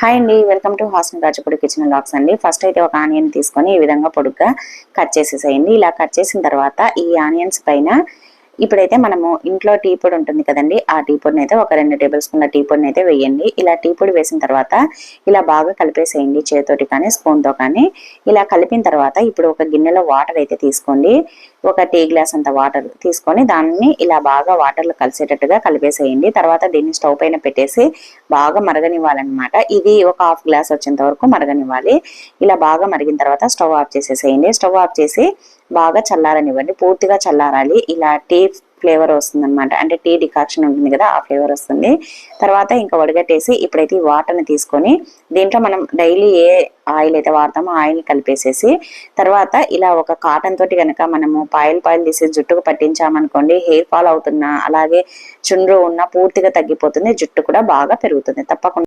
Hi అండి, welcome to hostel Rajapudi kitchen vlogs అండి. First అయితే ఒక ఆనియన్ తీసుకొని ఈ విధంగా పొడుగ్గా కట్ చేసేసేయండి. ఇలా కట్ చేసిన తర్వాత ఈ ఆనియన్స్ పైన ఇప్పుడైతే మనము ఇంట్లో టీ పొడి ఉంటుంది కదండి, ఆ టీ పొడిని అయితే ఒక 2 టేబుల్ స్పూన్ల టీ పొడిని అయితే వేయండి. ఇలా టీ పొడి వేసిన తర్వాత ఇలా బాగా కలిపేసేయండి, చేతితోటి కానీ స్పూన్తో కానీ. ఇలా కలిపిన తర్వాత ఇప్పుడు ఒక గిన్నెలో వాటర్ అయితే తీసుకోండి. ఒక టీ గ్లాస్ అంత వాటర్ తీసుకొని దాన్ని ఇలా బాగా వాటర్లో కలిసేటట్టుగా కలిపేసేయండి. తర్వాత దీన్ని స్టవ్ పైన పెట్టేసి బాగా మరగనివ్వాలన్నమాట. ఇది ఒక హాఫ్ గ్లాస్ వచ్చేంత వరకు మరగనివ్వాలి. ఇలా బాగా మరిగిన తర్వాత స్టవ్ ఆఫ్ చేసేసేయండి. స్టవ్ ఆఫ్ చేసి బాగా చల్లారనివ్వండి, పూర్తిగా చల్లారాలి. ఇలా టీ ఫ్లేవర్ వస్తుంది అనమాట, అంటే టీ డికాక్షన్ ఉంటుంది కదా, ఆ ఫ్లేవర్ వస్తుంది. తర్వాత ఇంకా వడగట్టేసి ఇప్పుడైతే ఈ వాటర్ని తీసుకొని దీంట్లో మనం డైలీ ఏ ఆయిల్ అయితే వాడతామో ఆయిల్ కలిపేసేసి తర్వాత ఇలా ఒక కాటన్ తోటి కనుక మనము పాయిల్ తీసి జుట్టుకు పట్టించామనుకోండి, హెయిర్ ఫాల్ అవుతున్నా అలాగే చుండ్రు ఉన్న పూర్తిగా తగ్గిపోతుంది, జుట్టు కూడా బాగా పెరుగుతుంది. తప్పకుండా